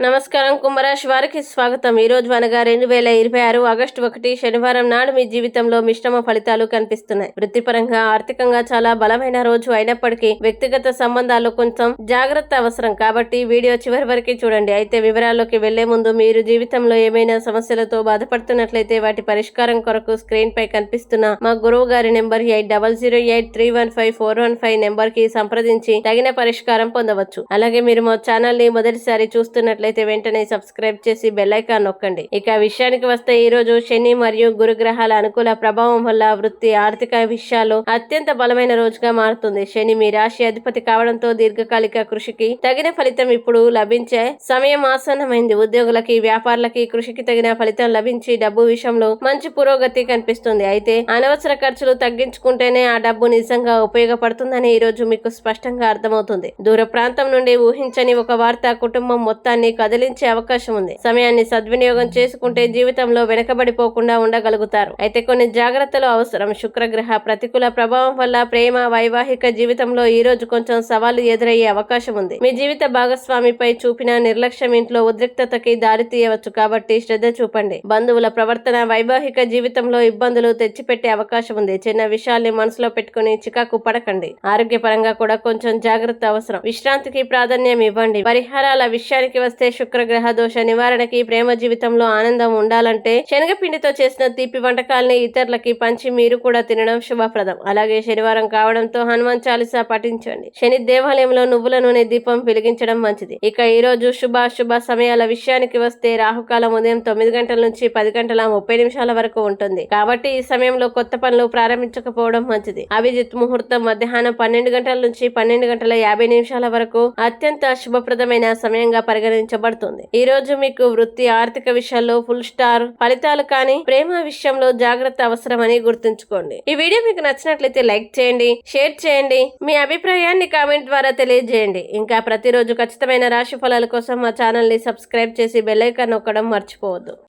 నమస్కారం. కుంభరాశి వారికి స్వాగతం. ఈ రోజు అనగా 2026 ఆగస్టు 1 శనివారం నాడు మీ జీవితంలో మిశ్రమ ఫలితాలు కనిపిస్తున్నాయి. వృత్తిపరంగా ఆర్థికంగా చాలా బలమైన రోజు అయినప్పటికీ వ్యక్తిగత సంబంధాల్లో కొంచెం జాగ్రత్త అవసరం కాబట్టి వీడియో చివరి వరకు చూడండి. అయితే వివరాల్లోకి వెళ్లే ముందు మీరు జీవితంలో ఏమైనా సమస్యలతో బాధపడుతున్నట్లయితే వాటి పరిష్కారం కొరకు స్క్రీన్ పై కనిపిస్తున్న మా గురువు గారి నెంబర్ 8008315415 నెంబర్ కి సంప్రదించి తగిన పరిష్కారం పొందవచ్చు. అలాగే మీరు మా ఛానల్ ని మొదటిసారి చూస్తున్నట్లయితే వెంటనే సబ్స్క్రైబ్ చేసి బెల్ ఐకాన్ నొక్కండి. ఇక విషయానికి వస్తే ఈ రోజు శని మరియు గురు గ్రహాల అనుకూల ప్రభావం వల్ల వృత్తి ఆర్థిక విషయాల్లో అత్యంత బలమైన రోజుగా మారుతుంది. శని మీ రాశి అధిపతి కావడంతో దీర్ఘకాలిక కృషికి తగిన ఫలితం ఇప్పుడు లభించే సమయం ఆసన్నమైంది. ఉద్యోగులకి వ్యాపారులకి కృషికి తగిన ఫలితం లభించి డబ్బు విషయంలో మంచి పురోగతి కనిపిస్తుంది. అయితే అనవసర ఖర్చులు తగ్గించుకుంటేనే ఆ డబ్బు నిజంగా ఉపయోగపడుతుందని ఈ రోజు మీకు స్పష్టంగా అర్థమవుతుంది. దూర ప్రాంతం నుండి ఊహించని ఒక వార్త కుటుంబం మొత్తాన్ని కదిలించే అవకాశం ఉంది. సమయాన్ని సద్వినియోగం చేసుకుంటే జీవితంలో వెనకబడిపోకుండా ఉండగలుగుతారు. అయితే కొన్ని జాగ్రత్తలు అవసరం. శుక్రగ్రహ ప్రతికూల ప్రభావం వల్ల ప్రేమ వైవాహిక జీవితంలో ఈ రోజు కొంచెం సవాళ్లు ఎదురయ్యే అవకాశం ఉంది. మీ జీవిత భాగస్వామిపై చూపిన నిర్లక్ష్యం ఇంట్లో ఉద్రిక్తతకి దారితీయవచ్చు కాబట్టి శ్రద్ధ చూపండి. బంధువుల ప్రవర్తన వైవాహిక జీవితంలో ఇబ్బందులు తెచ్చిపెట్టే అవకాశం ఉంది. చిన్న విషయాల్ని మనసులో పెట్టుకుని చికాకు పడకండి. ఆరోగ్యపరంగా కూడా కొంచెం జాగ్రత్త అవసరం. విశ్రాంతికి ప్రాధాన్యం ఇవ్వండి. పరిహారాల విషయానికి వస్తే శుక్రగ్రహ దోష నివారణకి ప్రేమ జీవితంలో ఆనందం ఉండాలంటే శనగపిండితో చేసిన తీపి వంటకాల్ని ఇతరులకి పంచి మీరు కూడా తినడం శుభప్రదం. అలాగే శనివారం కావడంతో హనుమాన్ చాలీసా పఠించండి. శని దేవాలయంలో నువ్వుల నూనె దీపం వెలిగించడం మంచిది. ఇక ఈ రోజు శుభ సమయాల విషయానికి వస్తే రాహుకాలం ఉదయం 9 గంటల నుంచి 10 గంటల 30 నిమిషాల వరకు ఉంటుంది. కాబట్టి ఈ సమయంలో కొత్త పనులు ప్రారంభించకపోవడం మంచిది. అభిజిత్ ముహూర్తం మధ్యాహ్నం 12 గంటల నుంచి 12 గంటల 50 నిమిషాల వరకు అత్యంత శుభప్రదమైన సమయంగా పరిగణించబడుతుంది. ఈ రోజు మీకు వృత్తి ఆర్థిక విషయాల్లో ఫుల్ స్టార్ ఫలితాలు కానీ ప్రేమ విషయంలో జాగ్రత్త అవసరమని గుర్తుంచుకోండి. ఈ వీడియో మీకు నచ్చినట్లయితే లైక్ చేయండి, షేర్ చేయండి, మీ అభిప్రాయాన్ని కామెంట్ ద్వారా తెలియజేయండి. ఇంకా ప్రతిరోజు ఖచ్చితమైన రాశి ఫలాల కోసం మా ఛానల్ ని సబ్స్క్రైబ్ చేసి బెల్ ఐకాన్ నొక్కడం మర్చిపోవద్దు.